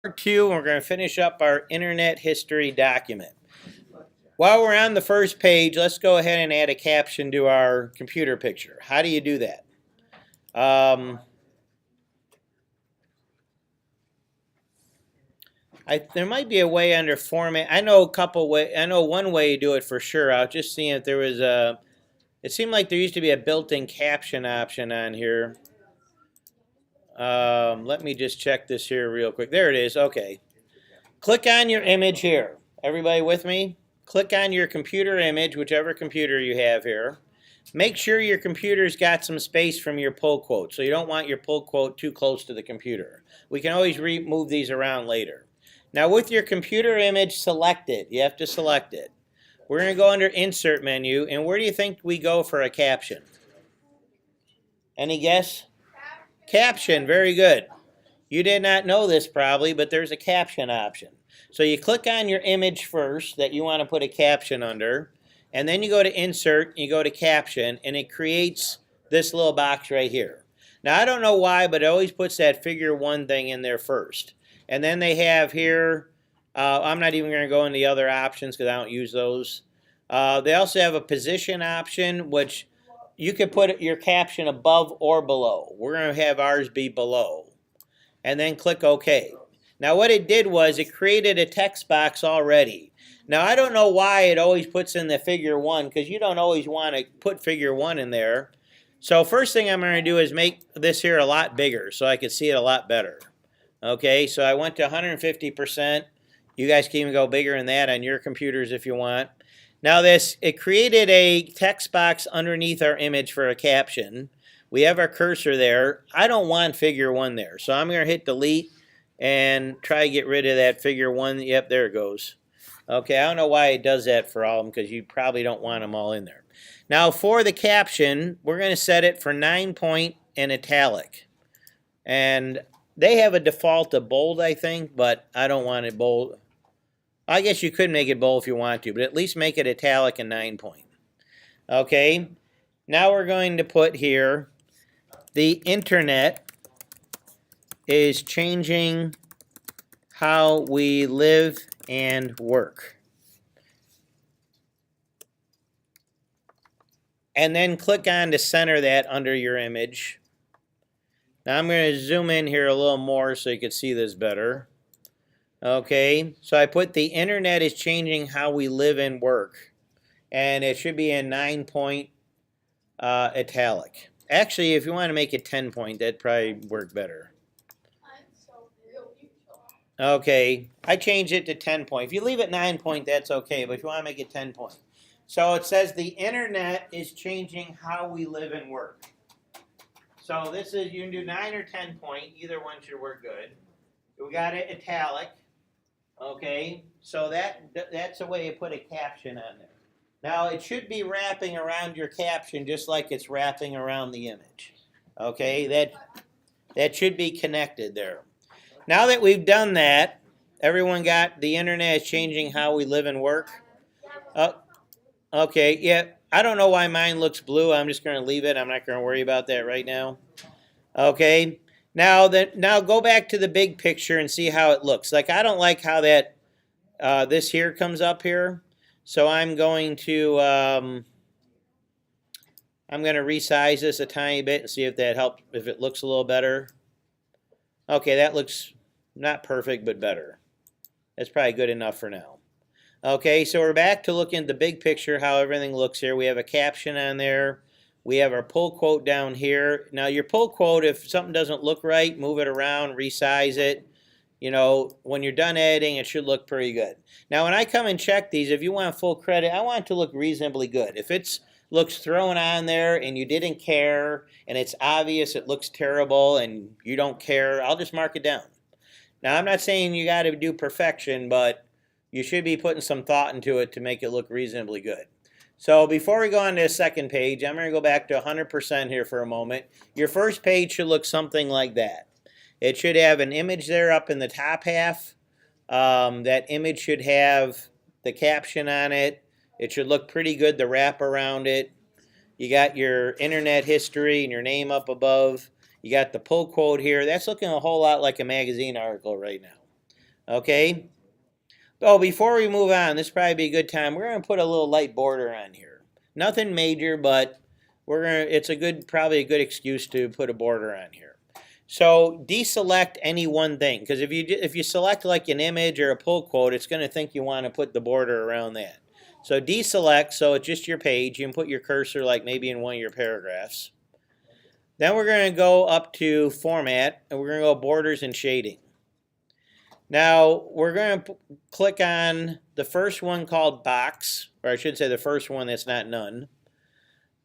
Part two, we're going to finish up our internet history document. While we're on the first page, let's go ahead and add a caption to our computer picture. How do you do that? There might be a way under format. I know a couple way. I know one way you do it for sure. I was just seeing if there was a. It seemed like there used to be a built-in caption option on here. Let me just check this here real quick. There it is. Okay. Click on your image here. Everybody with me? Click on your computer image, whichever computer you have here. Make sure your computer's got some space from your pull quote, so you don't want your pull quote too close to the computer. We can always move these around later. Now with your computer image selected, you have to select it. We're going to go under Insert menu, and where do you think we go for a caption? Any guess? Caption, very good. You did not know this probably, but there's a caption option. So you click on your image first that you want to put a caption under, and then you go to Insert, you go to Caption, and it creates this little box right here. Now I don't know why, but it always puts that figure 1 thing in there first. And then they have here, I'm not even going to go into the other options because I don't use those. They also have a position option, which you could put your caption above or below. We're going to have ours be below. And then click OK. Now what it did was it created a text box already. Now I don't know why it always puts in the figure 1, because you don't always want to put figure 1 in there. So first thing I'm going to do is make this here a lot bigger so I can see it a lot better. Okay, so I went to 150%. You guys can even go bigger than that on your computers if you want. Now it created a text box underneath our image for a caption. We have our cursor there. I don't want figure 1 there, so I'm going to hit delete and try to get rid of that figure 1. Yep, there it goes. Okay, I don't know why it does that for all of them, because you probably don't want them all in there. Now for the caption, we're going to set it for 9-point and italic. And they have a default of bold, I think, but I don't want it bold. I guess you could make it bold if you want to, but at least make it italic and 9-point. Okay, now we're going to put here, the internet is changing how we live and work. And then click on to center that under your image. Now I'm going to zoom in here a little more so you can see this better. Okay, so I put the internet is changing how we live and work. And it should be in 9-point italic. Actually, if you want to make it 10-point, that'd probably work better. Okay, I changed it to 10-point. If you leave it 9-point, that's okay, but if you want to make it 10-point. So it says the internet is changing how we live and work. So this is, you can do 9 or 10-point, either one should work good. We got it italic. Okay, so that's a way to put a caption on there. Now it should be wrapping around your caption just like it's wrapping around the image. Okay, that should be connected there. Now that we've done that, everyone got the internet is changing how we live and work? Okay, yeah, I don't know why mine looks blue. I'm just going to leave it. I'm not going to worry about that right now. Okay, now go back to the big picture and see how it looks. Like I don't like how that this here comes up here. So I'm going to resize this a tiny bit and see if that helps, if it looks a little better. Okay, that looks not perfect, but better. That's probably good enough for now. Okay, so we're back to looking at the big picture, how everything looks here. We have a caption on there. We have our pull quote down here. Now your pull quote, if something doesn't look right, move it around, resize it. You know, when you're done editing, it should look pretty good. Now when I come and check these, if you want full credit, I want it to look reasonably good. If it looks thrown on there and you didn't care and it's obvious it looks terrible and you don't care, I'll just mark it down. Now I'm not saying you got to do perfection, but you should be putting some thought into it to make it look reasonably good. So before we go on to the second page, I'm going to go back to 100% here for a moment. Your first page should look something like that. It should have an image there up in the top half. That image should have the caption on it. It should look pretty good, the wrap around it. You got your internet history and your name up above. You got the pull quote here. That's looking a whole lot like a magazine article right now. Okay. Oh, before we move on, this probably be a good time. We're going to put a little light border on here. Nothing major, but it's probably a good excuse to put a border on here. So deselect any one thing, because if you select like an image or a pull quote, it's going to think you want to put the border around that. So deselect, so it's just your page. You can put your cursor like maybe in one of your paragraphs. Then we're going to go up to Format, and we're going to go Borders and Shading. Now, we're going to click on the first one called Box, or I should say the first one that's not None.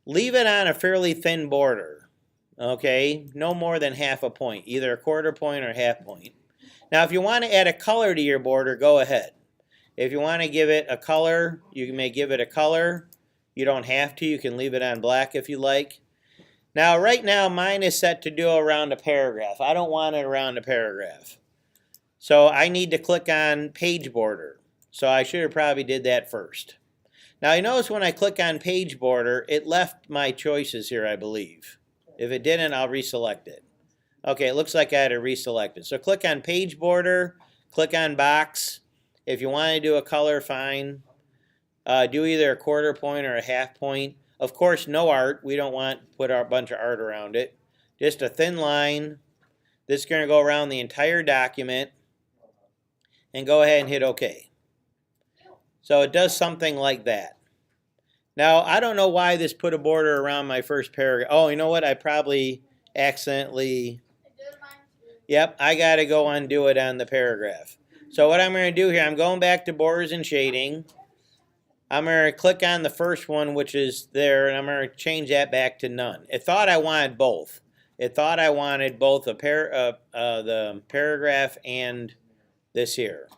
Leave it on a fairly thin border, okay? No more than half a point, either a quarter point or half point. Now, if you want to add a color to your border, go ahead. If you want to give it a color, you may give it a color. You don't have to. You can leave it on black if you like. Now, right now, mine is set to do around a paragraph. I don't want it around a paragraph. So I need to click on Page Border. So I should have probably did that first. Now you notice when I click on Page Border, it left my choices here, I believe. If it didn't, I'll reselect it. Okay, it looks like I had to reselect it. So click on Page Border, click on Box. If you want to do a color, fine. Do either a quarter point or a half point. Of course, no art. We don't want to put a bunch of art around it. Just a thin line. This is going to go around the entire document. And go ahead and hit OK. So it does something like that. Now, I don't know why this put a border around my first paragraph. Oh, you know what? I probably accidentally... Yep, I got to go undo it on the paragraph. So what I'm going to do here, I'm going back to Borders and Shading. I'm going to click on the first one, which is there, and I'm going to change that back to None. It thought I wanted both. It thought I wanted both the paragraph and this here.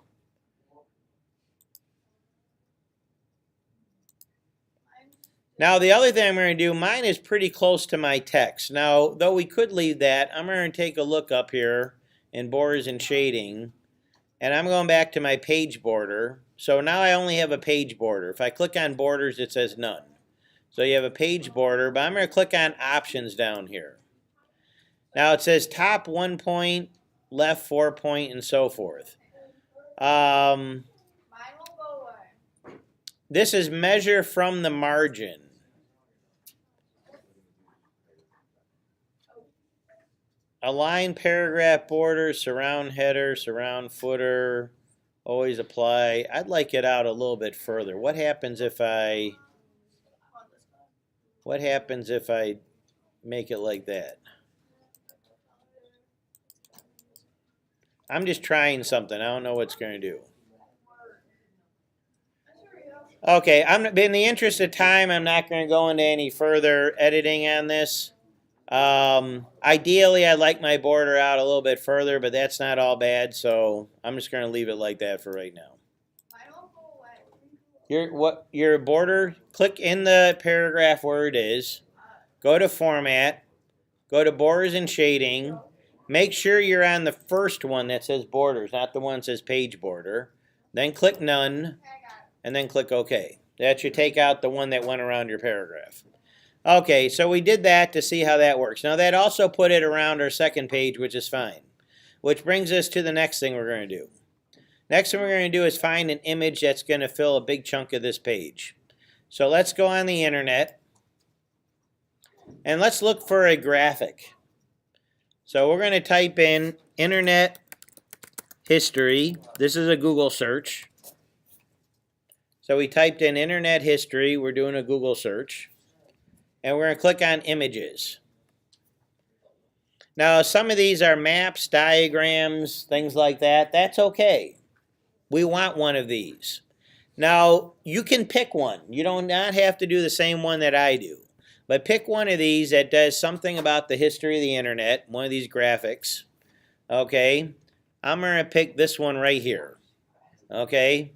Now the other thing I'm going to do, mine is pretty close to my text. Now, though we could leave that, I'm going to take a look up here in Borders and Shading, and I'm going back to my page border. So now I only have a page border. If I click on Borders, it says None. So you have a page border, but I'm going to click on Options down here. Now it says top 1 point, left 4 point, and so forth. This is measure from the margin. Align paragraph border, surround header, surround footer, always apply. I'd like it out a little bit further. What happens if I make it like that? I'm just trying something. I don't know what it's going to do. Okay, in the interest of time, I'm not going to go into any further editing on this. Ideally, I'd like my border out a little bit further, but that's not all bad, so I'm just going to leave it like that for right now. Your border, click in the paragraph where it is, go to Format, go to Borders and Shading. Make sure you're on the first one that says Borders, not the one that says Page Border. Then click None, and then click OK. That should take out the one that went around your paragraph. Okay, so we did that to see how that works. Now that also put it around our second page, which is fine. Which brings us to the next thing we're going to do. Next thing we're going to do is find an image that's going to fill a big chunk of this page. So let's go on the internet, and let's look for a graphic. So we're going to type in internet history. This is a Google search. So we typed in internet history. We're doing a Google search. And we're going to click on images. Now, some of these are maps, diagrams, things like that. That's okay. We want one of these. Now, you can pick one. You do not have to do the same one that I do. But pick one of these that does something about the history of the internet, one of these graphics. Okay, I'm going to pick this one right here. Okay,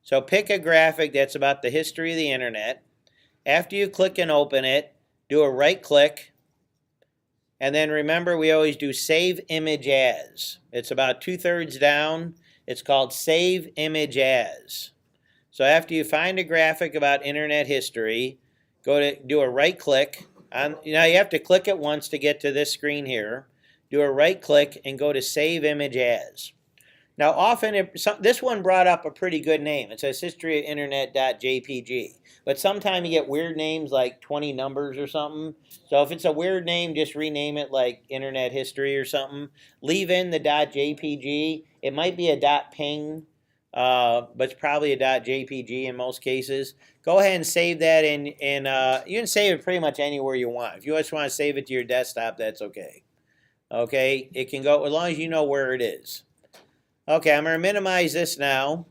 so pick a graphic that's about the history of the internet. After you click and open it, do a right click. And then remember, we always do Save Image As. It's about 2/3 down. It's called Save Image As. So after you find a graphic about internet history, go to do a right click. Now you have to click it once to get to this screen here. Do a right click and go to Save Image As. Now, often, this one brought up a pretty good name. It says historyofinternet.jpg. But sometimes you get weird names like 20 numbers or something. So if it's a weird name, just rename it like Internet History or something. Leave in the .jpg. It might be a .ping, but it's probably a .jpg in most cases. Go ahead and save that in you can save it pretty much anywhere you want. If you just want to save it to your desktop, that's okay. Okay, it can go as long as you know where it is. Okay, I'm going to minimize this now.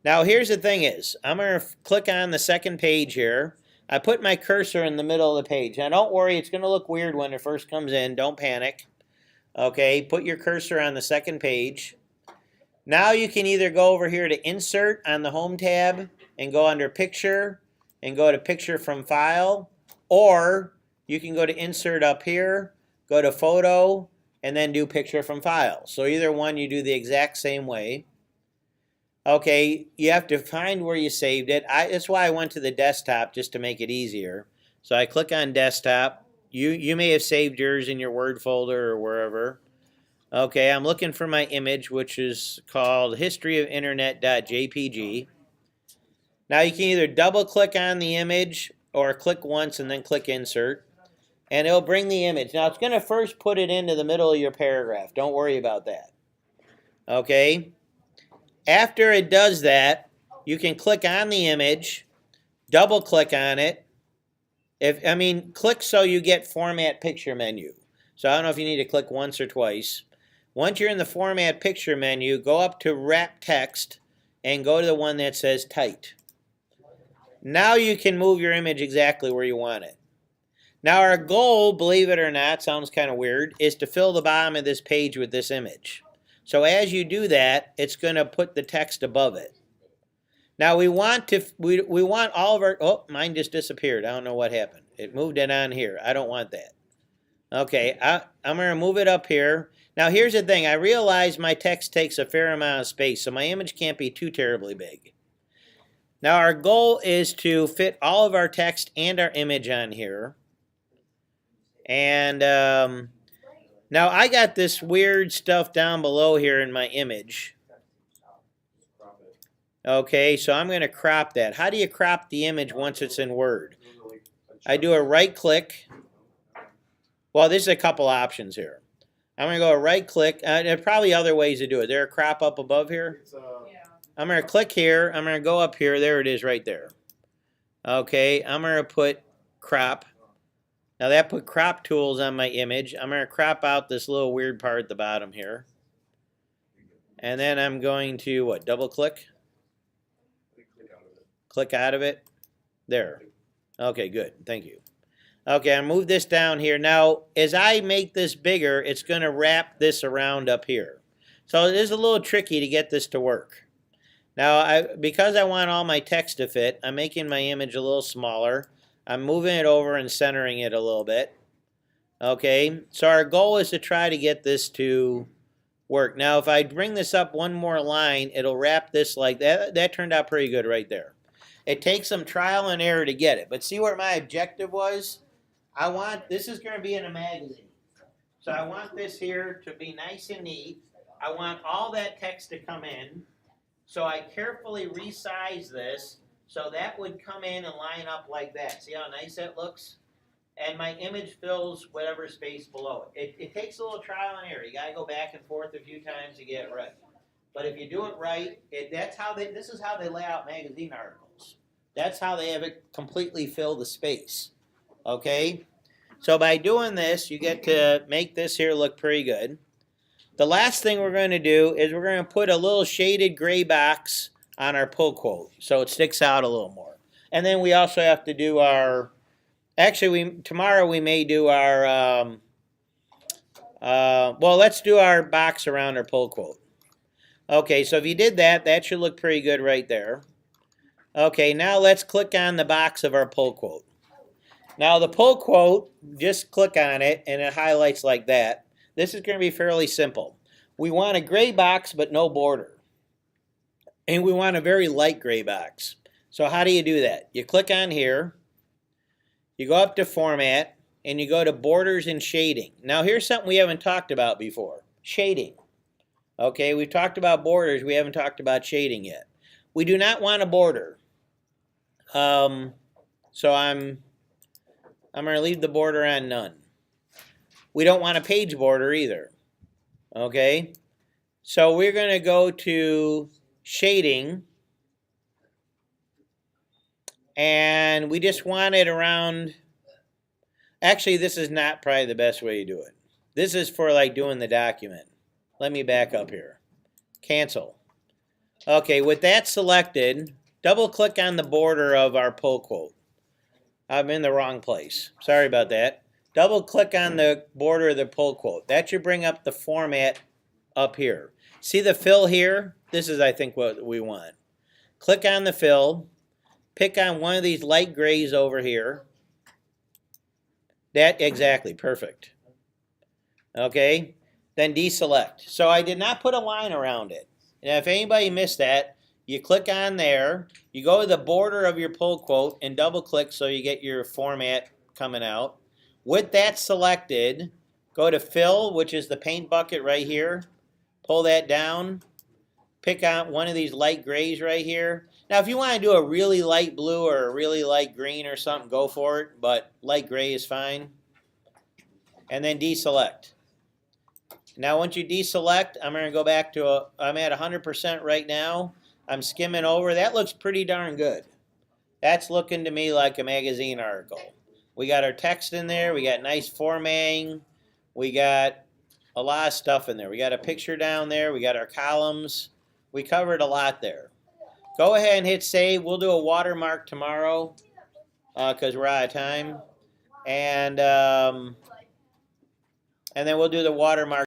Now here's the thing is, I'm going to click on the second page here. I put my cursor in the middle of the page. Now don't worry, it's going to look weird when it first comes in. Don't panic. Okay, put your cursor on the second page. Now you can either go over here to Insert on the Home tab and go under Picture and go to Picture from File, or you can go to Insert up here, go to Photo, and then do Picture from File. So either one you do the exact same way. Okay, you have to find where you saved it. That's why I went to the desktop, just to make it easier. So I click on Desktop. You may have saved yours in your Word folder or wherever. Okay, I'm looking for my image, which is called historyofinternet.jpg. Now you can either double click on the image or click once and then click Insert. And it'll bring the image. Now it's going to first put it into the middle of your paragraph. Don't worry about that. Okay? After it does that, you can click on the image, double click on it. Click so you get Format Picture menu. So I don't know if you need to click once or twice. Once you're in the Format Picture menu, go up to Wrap Text and go to the one that says Tight. Now you can move your image exactly where you want it. Now our goal, believe it or not, sounds kind of weird, is to fill the bottom of this page with this image. So as you do that, it's going to put the text above it. Now we want all of our, oh, mine just disappeared. I don't know what happened. It moved it on here. I don't want that. Okay, I'm going to move it up here. Now here's the thing. I realize my text takes a fair amount of space, so my image can't be too terribly big. Now our goal is to fit all of our text and our image on here. And now I got this weird stuff down below here in my image. Okay, so I'm going to crop that. How do you crop the image once it's in Word? I do a right click. Well, there's a couple options here. I'm going to go right click. There are probably other ways to do it. There a crop up above here? I'm going to click here. I'm going to go up here. There it is right there. Okay, I'm going to put crop. Now that put crop tools on my image. I'm going to crop out this little weird part at the bottom here. And then I'm going to, what, double click? Click out of it. There. Okay, good. Thank you. Okay, I move this down here. Now, as I make this bigger, it's going to wrap this around up here. So it is a little tricky to get this to work. Now, because I want all my text to fit, I'm making my image a little smaller. I'm moving it over and centering it a little bit. Okay, so our goal is to try to get this to work. Now, if I bring this up one more line, it'll wrap this like that. That turned out pretty good right there. It takes some trial and error to get it. But see where my objective was? This is going to be in a magazine. So I want this here to be nice and neat. I want all that text to come in. So I carefully resize this. So that would come in and line up like that. See how nice that looks? And my image fills whatever space below it. It takes a little trial and error. You got to go back and forth a few times to get it right. But if you do it right, this is how they lay out magazine articles. That's how they have it completely fill the space. Okay? So by doing this, you get to make this here look pretty good. The last thing we're going to do is we're going to put a little shaded gray box on our pull quote, so it sticks out a little more. And then we also have to do our, tomorrow we may do our, well, let's do our box around our pull quote. Okay, so if you did that, that should look pretty good right there. Okay, now let's click on the box of our pull quote. Now the pull quote, just click on it and it highlights like that. This is going to be fairly simple. We want a gray box but no border. And we want a very light gray box. So how do you do that? You click on here, you go up to Format, and you go to Borders and Shading. Now here's something we haven't talked about before. Shading. Okay, we've talked about borders. We haven't talked about shading yet. We do not want a border. So I'm going to leave the border on none. We don't want a page border either. Okay, so we're going to go to shading, and we just want it around. Actually, this is not probably the best way to do it. This is for like doing the document. Let me back up here. Cancel. Okay, with that selected, double click on the border of our pull quote. I'm in the wrong place. Sorry about that. Double click on the border of the pull quote. That should bring up the format up here. See the fill here? This is, I think, what we want. Click on the fill. Pick on one of these light grays over here. That, exactly, perfect. Okay, then deselect. So I did not put a line around it. And if anybody missed that, you click on there, you go to the border of your pull quote and double click so you get your format coming out. With that selected, go to fill, which is the paint bucket right here. Pull that down. Pick out one of these light grays right here. Now, if you want to do a really light blue or a really light green or something, go for it. But light gray is fine. And then deselect. Now, once you deselect, I'm going to go back to I'm at 100% right now. I'm skimming over. That looks pretty darn good. That's looking to me like a magazine article. We got our text in there. We got nice formatting. We got a lot of stuff in there. We got a picture down there. We got our columns. We covered a lot there. Go ahead and hit save. We'll do a watermark tomorrow because we're out of time. And then we'll do the watermark